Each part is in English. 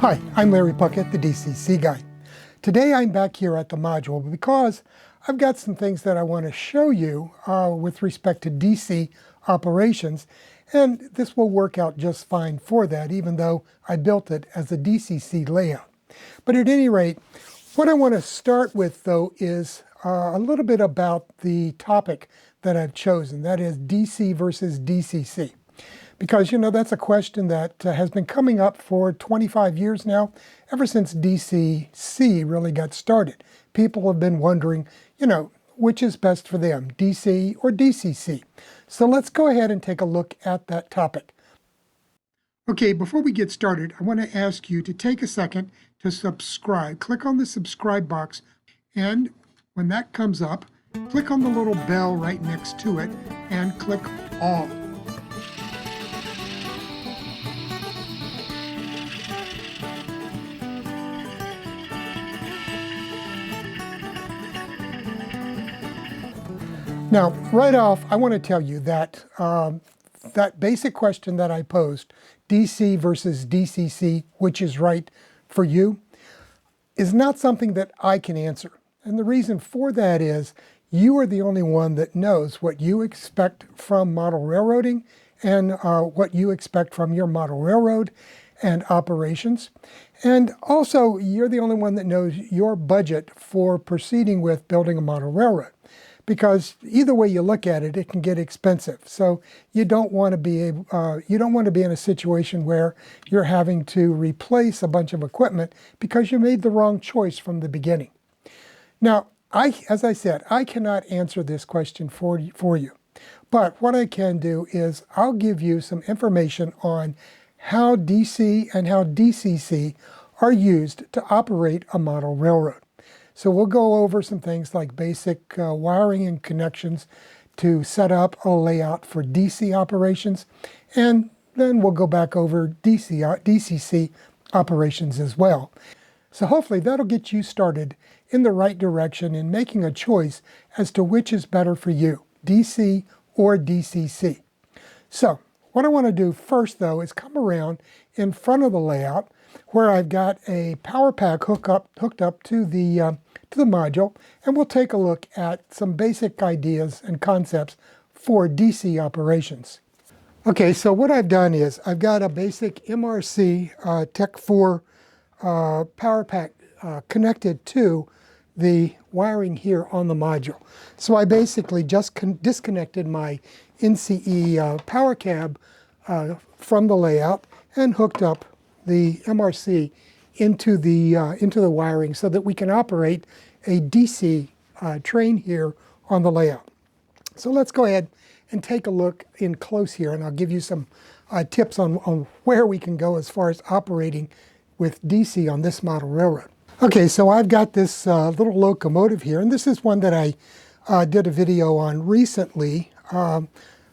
Hi, I'm Larry Puckett, the DCC guy. Today I'm back here at the module because I've got some things that I want to show you with respect to DC operations, and this will work out just fine for that, even though I built it as a DCC layout. But at any rate, what I want to start with, though, is a little bit about the topic that I've chosen, that is DC versus DCC. Because, you know, that's a question that has been coming up for 25 years now, ever since DCC really got started. People have been wondering, you know, which is best for them, DC or DCC. So let's go ahead and take a look at that topic. Okay, before we get started, I want to ask you to take a second to subscribe. Click on the subscribe box, and when that comes up, click on the little bell right next to it and click all. Now, right off, I want to tell you that that basic question that I posed, DC versus DCC, which is right for you, is not something that I can answer. And the reason for that is you are the only one that knows what you expect from model railroading and what you expect from your model railroad and operations. And also, you're the only one that knows your budget for proceeding with building a model railroad. Because either way you look at it, it can get expensive. So you don't want to be in a situation where you're having to replace a bunch of equipment because you made the wrong choice from the beginning. Now, as I said, I cannot answer this question for you. But what I can do is I'll give you some information on how DC and how DCC are used to operate a model railroad. So we'll go over some things like basic wiring and connections to set up a layout for DC operations, and then we'll go back over DCC operations as well. So hopefully that'll get you started in the right direction in making a choice as to which is better for you, DC or DCC. So what I want to do first, though, is come around in front of the layout where I've got a power pack hooked up to the module, and we'll take a look at some basic ideas and concepts for DC operations. Okay, so what I've done is I've got a basic MRC Tech 4 power pack connected to the wiring here on the module. So I basically just disconnected my NCE power cab from the layout and hooked up the MRC into the wiring so that we can operate a DC train here on the layout. So let's go ahead and take a look in close here, and I'll give you some tips on where we can go as far as operating with DC on this model railroad. Okay, so I've got this little locomotive here, and this is one that I did a video on recently,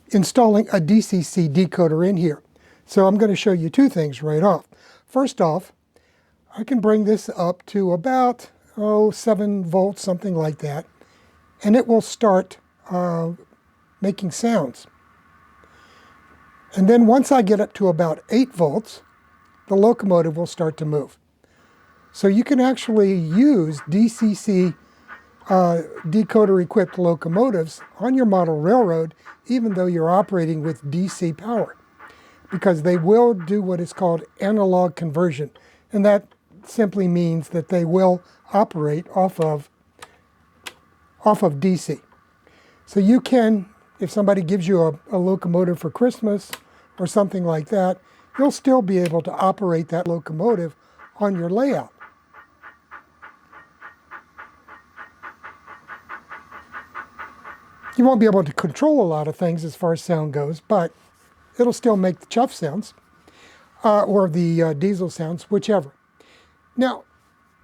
installing a DCC decoder in here. So I'm going to show you two things right off. First off, I can bring this up to about 7 volts, something like that, and it will start making sounds. And then once I get up to about 8 volts, the locomotive will start to move. So you can actually use DCC decoder-equipped locomotives on your model railroad, even though you're operating with DC power, because they will do what is called analog conversion, and that simply means that they will operate off of DC. So you can, if somebody gives you a locomotive for Christmas or something like that, you'll still be able to operate that locomotive on your layout. You won't be able to control a lot of things as far as sound goes, but it'll still make the chuff sounds or the diesel sounds, whichever. Now,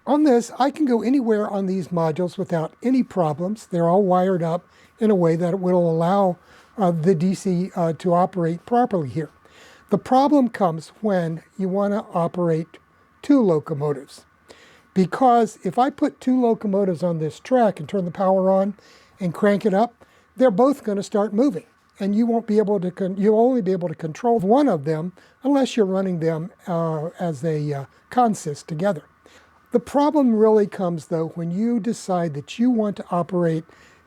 on this, I can go anywhere on these modules without any problems. They're all wired up in a way that it will allow the DC to operate properly here. The problem comes when you want to operate 2 locomotives. Because if I put 2 locomotives on this track and turn the power on and crank it up, they're both going to start moving. and you won't be able to, you'll only be able to control one of them unless you're running them as a consist together. The problem really comes, though, when you decide that you want to operate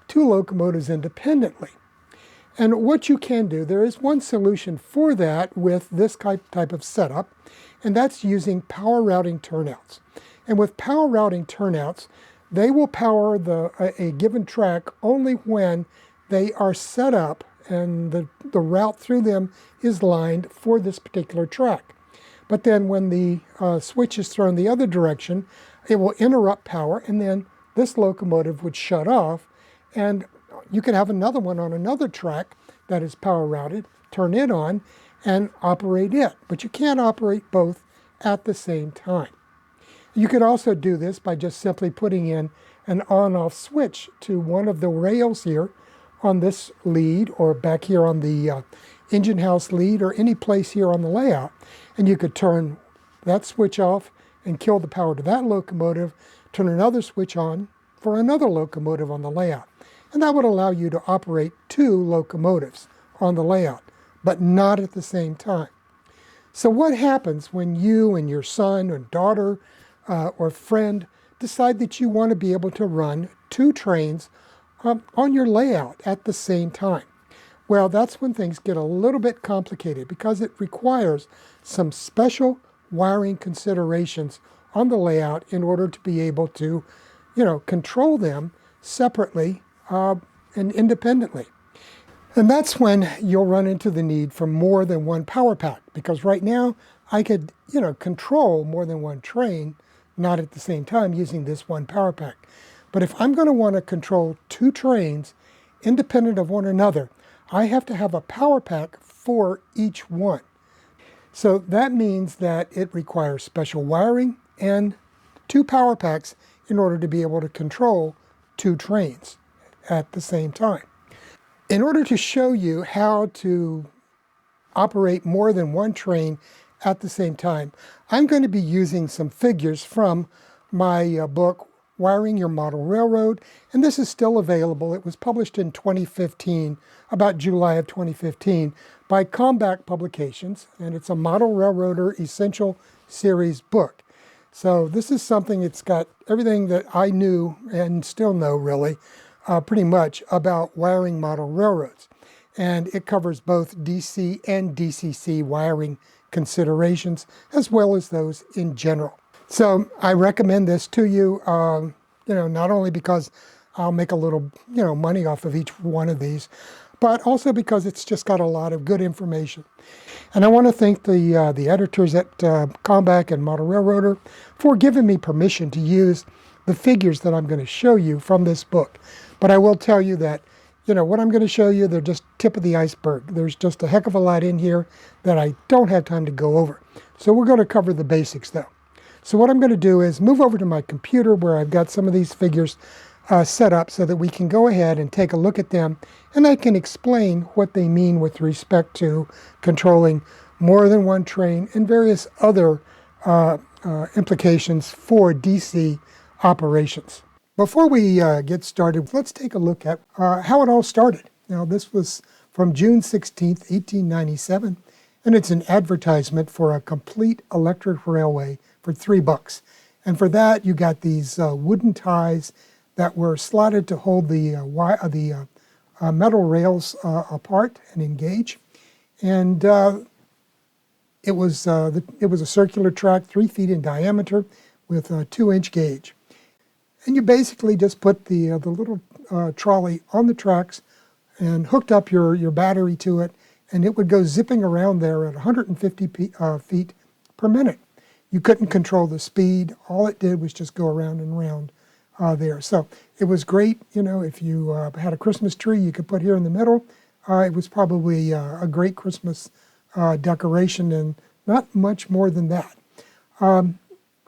two locomotives independently. And what you can do, there is one solution for that with this type of setup, and that's using power routing turnouts. And with power routing turnouts, they will power a given track only when they are set up and the route through them is lined for this particular track. But then when the switch is thrown the other direction, it will interrupt power, and then this locomotive would shut off, and you could have another one on another track that is power routed, turn it on, and operate it. But you can't operate both at the same time. You could also do this by just simply putting in an on-off switch to one of the rails here on this lead, or back here on the engine house lead, or any place here on the layout. And you could turn that switch off and kill the power to that locomotive, turn another switch on for another locomotive on the layout. And that would allow you to operate two locomotives on the layout, but not at the same time. So what happens when you and your son or daughter or friend decide that you want to be able to run two trains on your layout at the same time? Well, that's when things get a little bit complicated, because it requires some special wiring considerations on the layout in order to be able to, control them separately and independently. And that's when you'll run into the need for more than one power pack, because right now I could, control more than one train, not at the same time, using this one power pack. But if I'm going to want to control two trains independent of one another, I have to have a power pack for each one. So that means that it requires special wiring and two power packs in order to be able to control two trains at the same time. In order to show you how to operate more than one train at the same time, I'm going to be using some figures from my book, Wiring Your Model Railroad, and this is still available. It was published in 2015, about July of 2015, by Comback Publications, and it's a Model Railroader Essential Series book. So this is something, it's got everything that I knew and still know, really, pretty much about wiring model railroads. And it covers both DC and DCC wiring considerations, as well as those in general. So I recommend this to you, not only because I'll make a little, money off of each one of these, but also because it's just got a lot of good information. And I want to thank the editors at Comback and Model Railroader for giving me permission to use the figures that I'm going to show you from this book. But I will tell you that, what I'm going to show you, they're just tip of the iceberg. There's just a heck of a lot in here that I don't have time to go over. So we're going to cover the basics, though. So what I'm going to do is move over to my computer where I've got some of these figures set up so that we can go ahead and take a look at them, and I can explain what they mean with respect to controlling more than one train and various other implications for DC operations. Before we get started, let's take a look at how it all started. Now, this was from June 16th, 1897, and it's an advertisement for a complete electric railway for $3. And for that, you got these wooden ties that were slotted to hold the metal rails apart and engage. And it was a circular track, 3 feet in diameter, with a 2-inch gauge. And you basically just put the little trolley on the tracks and hooked up your battery to it, and it would go zipping around there at 150 feet per minute. You couldn't control the speed. All it did was just go around and around there. So it was great. If you had a Christmas tree you could put here in the middle, it was probably a great Christmas decoration, and not much more than that.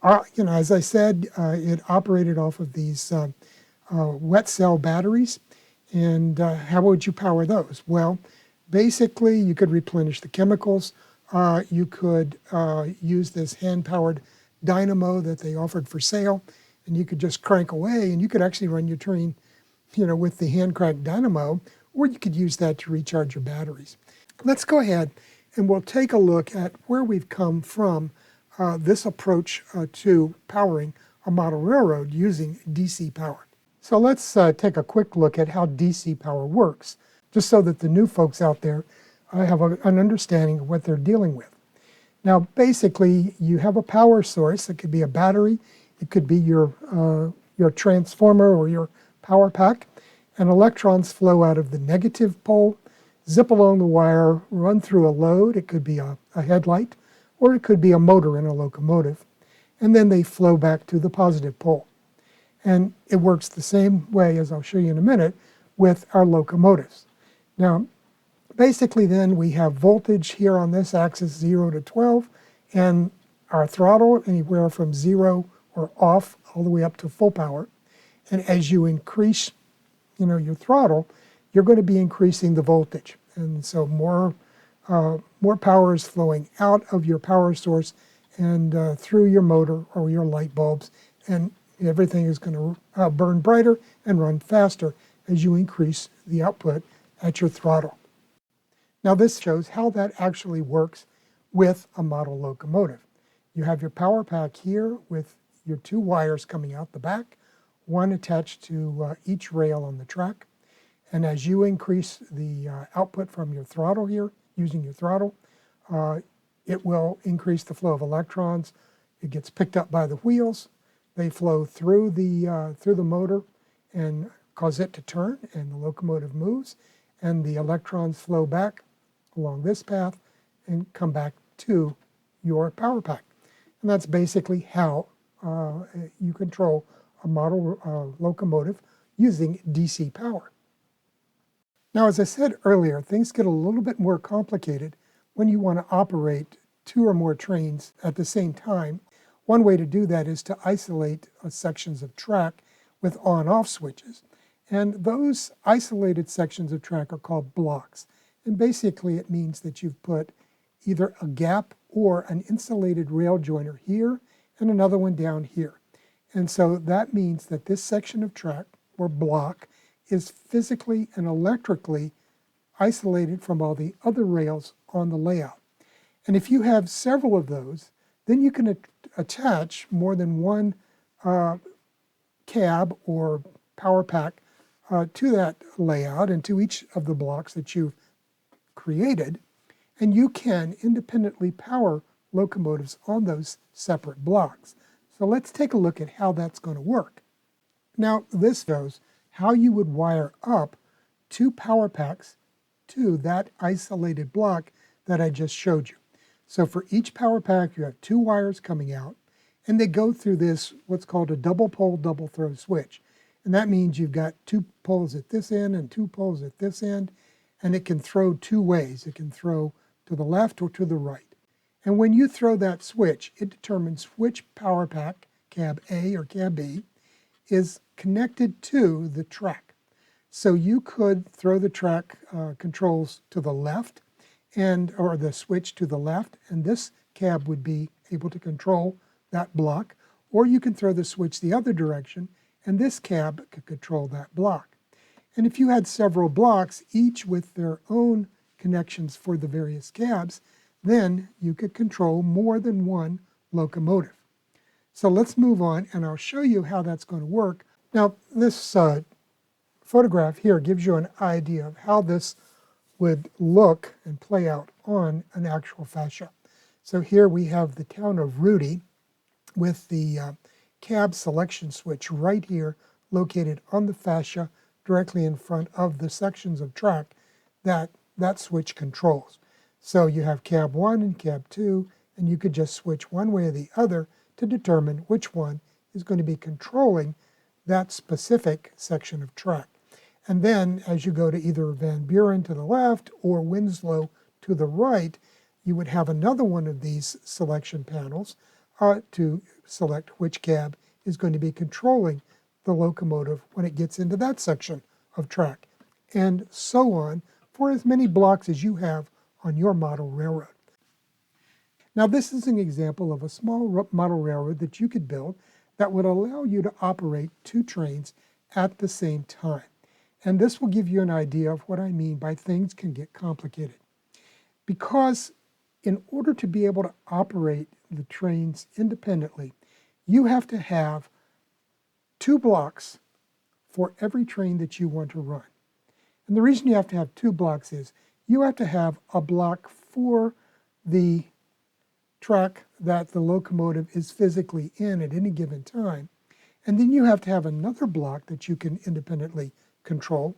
As I said, it operated off of these wet cell batteries. And how would you power those? Well, basically, you could replenish the chemicals. You could use this hand-powered dynamo that they offered for sale, and you could just crank away, and you could actually run your train, with the hand-cranked dynamo, or you could use that to recharge your batteries. Let's go ahead and we'll take a look at where we've come from this approach to powering a model railroad using DC power. So let's take a quick look at how DC power works, just so that the new folks out there have an understanding of what they're dealing with. Now, basically, you have a power source. It could be a battery. It could be your transformer or your power pack. And electrons flow out of the negative pole, zip along the wire, run through a load. It could be a headlight, or it could be a motor in a locomotive. And then they flow back to the positive pole. And it works the same way, as I'll show you in a minute, with our locomotives. Now, basically then we have voltage here on this axis 0 to 12, and our throttle anywhere from 0 or off all the way up to full power. And as you increase your throttle, you're going to be increasing the voltage. And so more power is flowing out of your power source and through your motor or your light bulbs, and everything is going to burn brighter and run faster as you increase the output at your throttle. Now this shows how that actually works with a model locomotive. You have your power pack here with your 2 wires coming out the back, one attached to each rail on the track. And as you increase the output from your throttle here, using your throttle, it will increase the flow of electrons. It gets picked up by the wheels. They flow through the motor and cause it to turn, and the locomotive moves, and the electrons flow back along this path and come back to your power pack. And that's basically how you control a model locomotive using DC power. Now, as I said earlier, things get a little bit more complicated when you want to operate 2 or more trains at the same time. One way to do that is to isolate sections of track with on-off switches. And those isolated sections of track are called blocks. And basically it means that you've put either a gap or an insulated rail joiner here and another one down here. And so that means that this section of track, or block, is physically and electrically isolated from all the other rails on the layout. And if you have several of those, then you can attach more than one cab or power pack to that layout and to each of the blocks that you've created, and you can independently power locomotives on those separate blocks. So let's take a look at how that's going to work. Now, this shows how you would wire up 2 power packs to that isolated block that I just showed you. So for each power pack, you have 2 wires coming out, and they go through this, what's called a double pole, double throw switch. And that means you've got 2 poles at this end and 2 poles at this end, and it can throw 2 ways. It can throw to the left or to the right. And when you throw that switch, it determines which power pack, cab A or cab B, is connected to the track. So you could throw the track controls to the left, or the switch to the left, and this cab would be able to control that block, or you can throw the switch the other direction, and this cab could control that block. And if you had several blocks, each with their own connections for the various cabs, then you could control more than one locomotive. So let's move on, and I'll show you how that's going to work. Now, this photograph here gives you an idea of how this would look and play out on an actual fascia. So here we have the town of Rudy with the cab selection switch right here located on the fascia directly in front of the sections of track that switch controls. So you have cab 1 and cab 2, and you could just switch one way or the other to determine which one is going to be controlling that specific section of track. And then as you go to either Van Buren to the left or Winslow to the right, you would have another one of these selection panels to select which cab is going to be controlling the locomotive when it gets into that section of track, and so on for as many blocks as you have on your model railroad. Now this is an example of a small model railroad that you could build that would allow you to operate 2 trains at the same time. And this will give you an idea of what I mean by things can get complicated. Because in order to be able to operate the trains independently, you have to have 2 blocks for every train that you want to run. And the reason you have to have 2 blocks is you have to have a block for the track that the locomotive is physically in at any given time. And then you have to have another block that you can independently control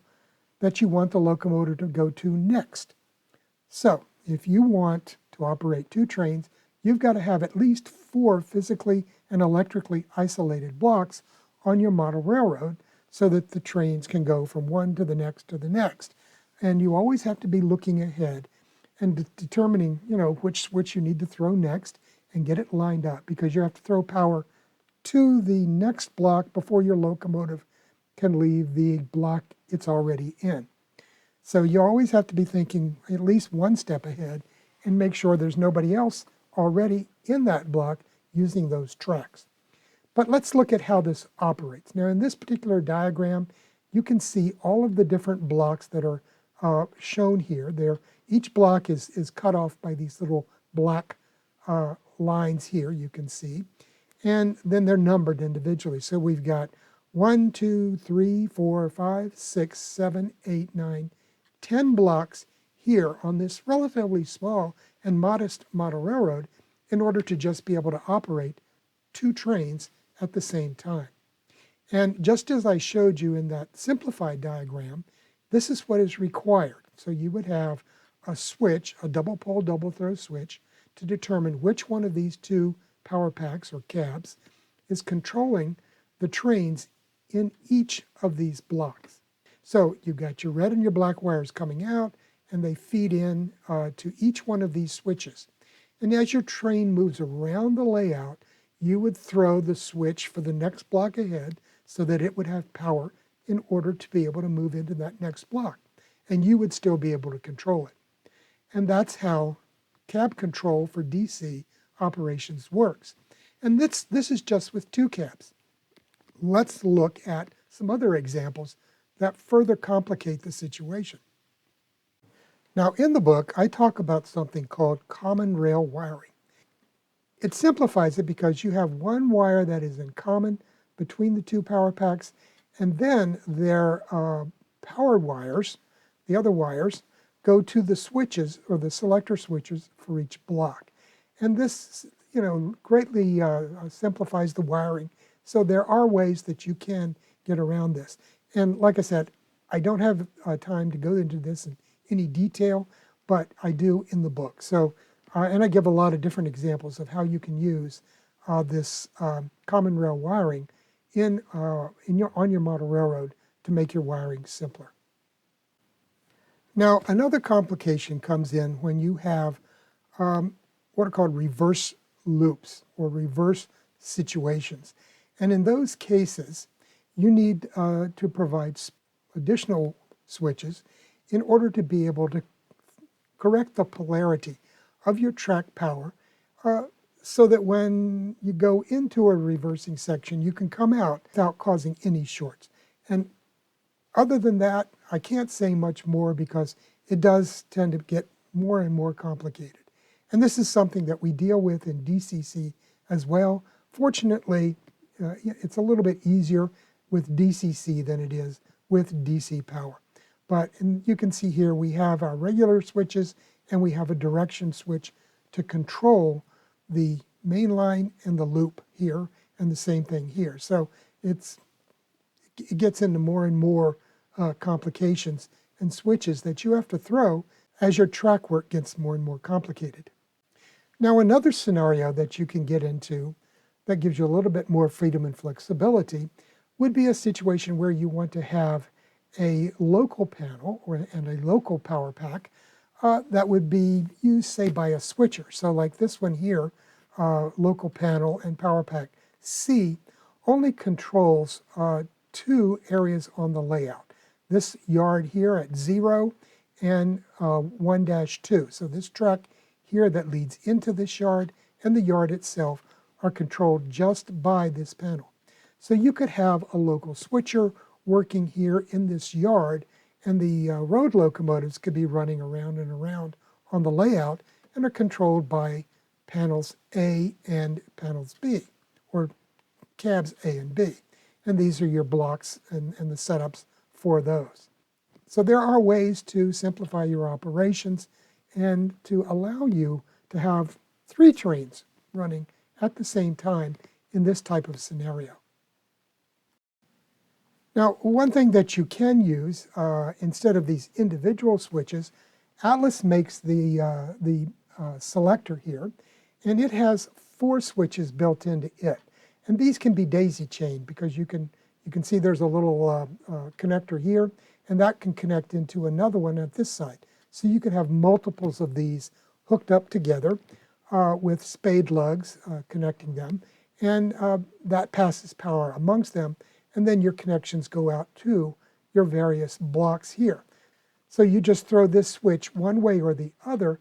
that you want the locomotive to go to next. So if you want to operate 2 trains, you've got to have at least 4 physically and electrically isolated blocks on your model railroad so that the trains can go from one to the next to the next. And you always have to be looking ahead and determining, which switch you need to throw next and get it lined up, because you have to throw power to the next block before your locomotive can leave the block it's already in. So you always have to be thinking at least one step ahead and make sure there's nobody else already in that block using those tracks. But let's look at how this operates. Now in this particular diagram, you can see all of the different blocks that are shown here. Each block is cut off by these little black lines here, you can see. And then they're numbered individually. So we've got 1, 2, 3, 4, 5, 6, 7, 8, 9, 10 blocks here on this relatively small and modest model railroad in order to just be able to operate 2 trains at the same time. And just as I showed you in that simplified diagram, this is what is required. So you would have a switch, a double pole, double throw switch, to determine which one of these 2 power packs or cabs is controlling the trains in each of these blocks. So you've got your red and your black wires coming out, and they feed in to each one of these switches. And as your train moves around the layout, you would throw the switch for the next block ahead so that it would have power in order to be able to move into that next block. And you would still be able to control it. And that's how cab control for DC operations works. And this is just with 2 cabs. Let's look at some other examples that further complicate the situation. Now in the book, I talk about something called common rail wiring. It simplifies it because you have one wire that is in common between the 2 power packs, and then their power wires, the other wires, go to the switches or the selector switches for each block. And this, greatly simplifies the wiring. So there are ways that you can get around this. And like I said, I don't have time to go into this in any detail, but I do in the book. So, and I give a lot of different examples of how you can use this common rail wiring on your model railroad to make your wiring simpler. Now, another complication comes in when you have what are called reverse loops or reverse situations. And in those cases, you need to provide additional switches in order to be able to correct the polarity of your track power so that when you go into a reversing section, you can come out without causing any shorts. And other than that, I can't say much more because it does tend to get more and more complicated. And this is something that we deal with in DCC as well. Fortunately, it's a little bit easier with DCC than it is with DC power. But you can see here we have our regular switches and we have a direction switch to control the main line and the loop here, and the same thing here. So it gets into more and more complications and switches that you have to throw as your track work gets more and more complicated. Now another scenario that you can get into that gives you a little bit more freedom and flexibility would be a situation where you want to have a local panel and a local power pack that would be used, say, by a switcher. So like this one here, local panel and power pack C only controls 2 areas on the layout. This yard here at 0 and 1-2. So this track here that leads into this yard and the yard itself are controlled just by this panel. So you could have a local switcher working here in this yard, and the road locomotives could be running around and around on the layout and are controlled by panels A and panels B, or cabs A and B. And these are your blocks and the setups for those. So there are ways to simplify your operations and to allow you to have 3 trains running at the same time in this type of scenario. Now, one thing that you can use instead of these individual switches, Atlas makes the Selector here, and it has 4 switches built into it. And these can be daisy chained because you can see there's a little connector here, and that can connect into another one at this side. So you can have multiples of these hooked up together with spade lugs connecting them, and that passes power amongst them, and then your connections go out to your various blocks here. So you just throw this switch one way or the other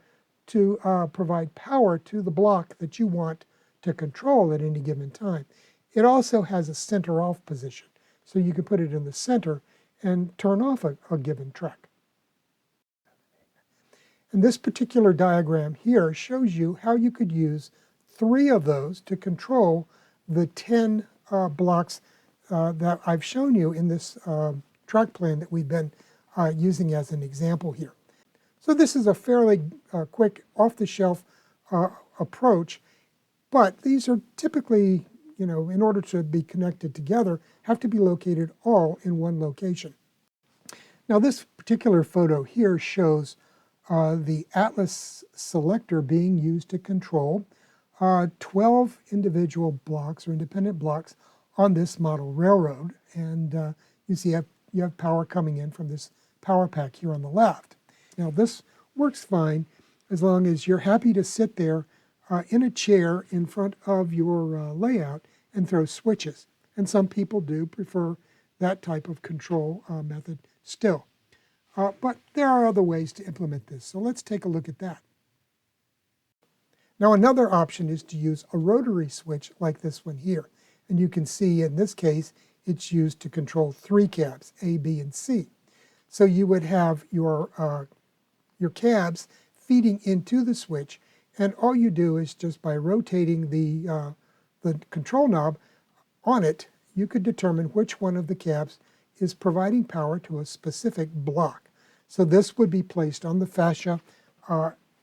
to provide power to the block that you want to control at any given time. It also has a center off position, so you can put it in the center and turn off a given track. And this particular diagram here shows you how you could use 3 of those to control the 10 blocks that I've shown you in this track plan that we've been using as an example here. So this is a fairly quick, off-the-shelf approach, but these are typically, in order to be connected together, have to be located all in one location. Now this particular photo here shows the Atlas Selector being used to control 12 individual blocks or independent blocks on this model railroad. And you see you have power coming in from this power pack here on the left. Now this works fine as long as you're happy to sit there in a chair in front of your layout and throw switches. And some people do prefer that type of control method still. But there are other ways to implement this, so let's take a look at that. Now another option is to use a rotary switch like this one here. And you can see in this case, it's used to control 3 cabs, A, B, and C. So you would have your cabs feeding into the switch, and all you do is just by rotating the control knob on it, you could determine which one of the cabs is providing power to a specific block. So this would be placed on the fascia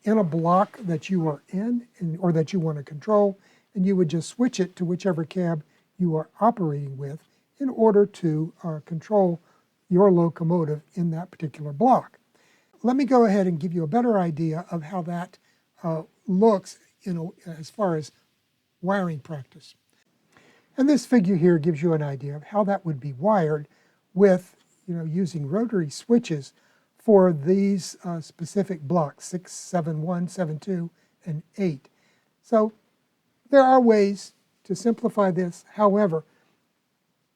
in a block that you are in or that you want to control, and you would just switch it to whichever cab you are operating with in order to control your locomotive in that particular block. Let me go ahead and give you a better idea of how that looks as far as wiring practice. And this figure here gives you an idea of how that would be wired with using rotary switches for these specific blocks, 6, 7, 1, 7, 2, and 8. So there are ways to simplify this. However,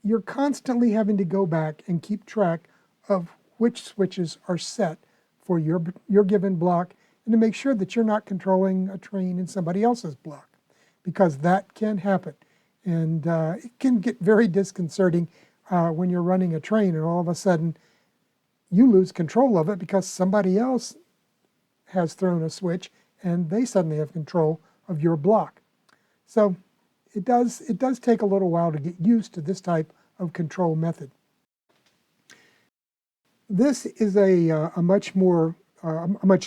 you're constantly having to go back and keep track of which switches are set for your given block, and to make sure that you're not controlling a train in somebody else's block, because that can happen. And it can get very disconcerting when you're running a train and all of a sudden you lose control of it because somebody else has thrown a switch and they suddenly have control of your block. So it does take a little while to get used to this type of control method. This is a much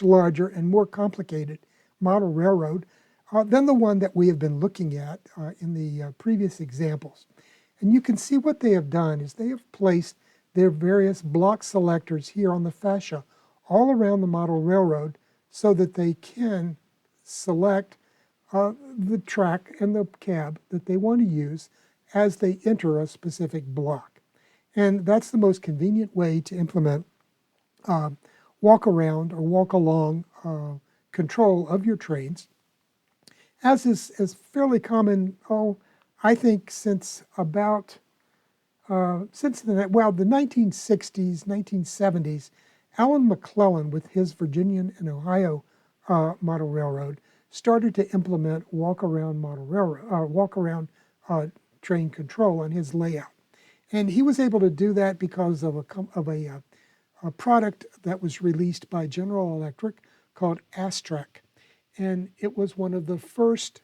larger and more complicated model railroad than the one that we have been looking at in the previous examples. And you can see what they have done is they have placed their various block selectors here on the fascia all around the model railroad so that they can select the track and the cab that they want to use as they enter a specific block. And that's the most convenient way to implement walk around or walk along control of your trains, as is fairly common, I think since about the 1960s, 1970s. Alan McClellan, with his Virginian and Ohio model railroad, started to implement walk-around train control on his layout. And he was able to do that because of a product that was released by General Electric called Astrac. And it was one of the first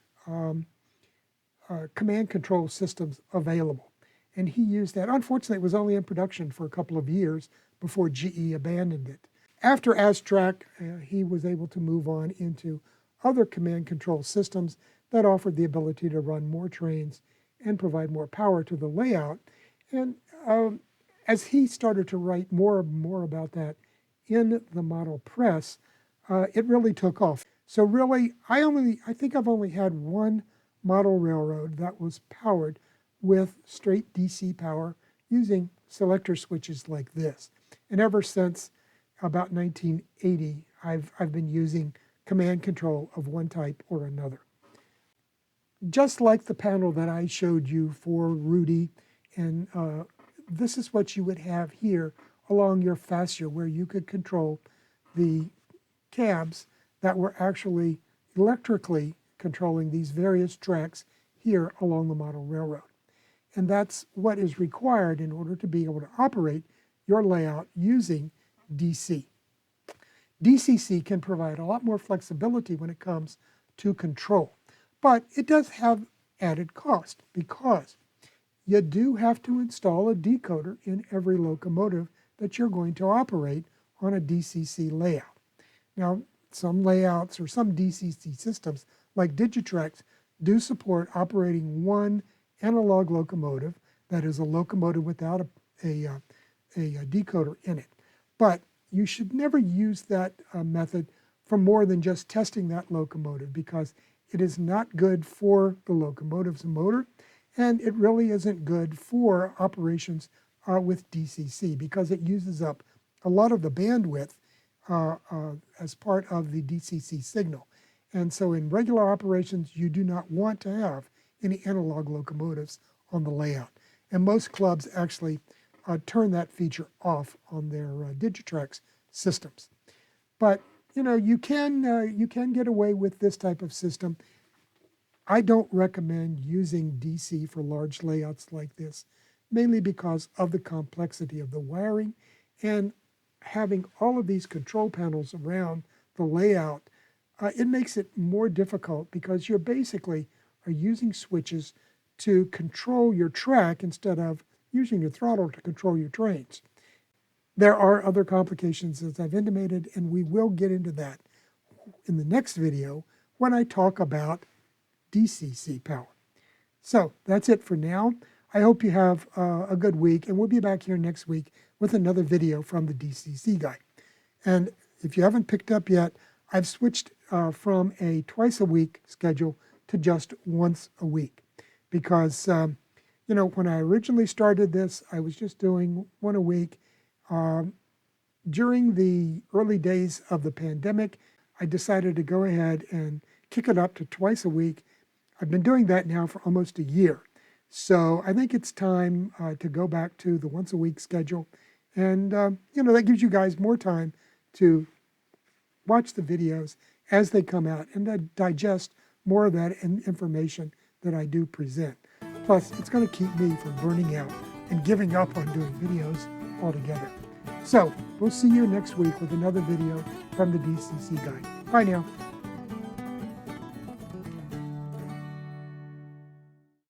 command control systems available. And he used that. Unfortunately, it was only in production for a couple of years before GE abandoned it. After Astrac, he was able to move on into other command control systems that offered the ability to run more trains and provide more power to the layout. And as he started to write more and more about that in the model press, it really took off. So really, I think I've only had one model railroad that was powered with straight DC power using selector switches like this. And ever since about 1980, I've been using command control of one type or another. Just like the panel that I showed you for Rudy, and this is what you would have here along your fascia, where you could control the cabs that were actually electrically controlling these various tracks here along the model railroad. And that's what is required in order to be able to operate your layout using DC. DCC can provide a lot more flexibility when it comes to control, but it does have added cost because you do have to install a decoder in every locomotive that you're going to operate on a DCC layout. Now, some layouts or some DCC systems like Digitrex do support operating one analog locomotive, that is a locomotive without a decoder in it. But you should never use that method for more than just testing that locomotive, because it is not good for the locomotive's motor, and it really isn't good for operations with DCC, because it uses up a lot of the bandwidth as part of the DCC signal. And so in regular operations, you do not want to have any analog locomotives on the layout. And most clubs actually turn that feature off on their Digitrex systems. But you can get away with this type of system. I don't recommend using DC for large layouts like this, mainly because of the complexity of the wiring and having all of these control panels around the layout. It makes it more difficult because you're basically are using switches to control your track instead of using your throttle to control your trains. There are other complications, as I've intimated, and we will get into that in the next video when I talk about DCC power. So that's it for now. I hope you have a good week, and we'll be back here next week with another video from the DCC guy. And if you haven't picked up yet, I've switched from a twice-a-week schedule to just once a week because, when I originally started this, I was just doing one a week. During the early days of the pandemic, I decided to go ahead and kick it up to twice a week. I've been doing that now for almost a year. So I think it's time to go back to the once a week schedule. And, that gives you guys more time to watch the videos as they come out and digest more of that information that I do present. Plus, it's going to keep me from burning out and giving up on doing videos altogether. So we'll see you next week with another video from the DCC guy. Bye now.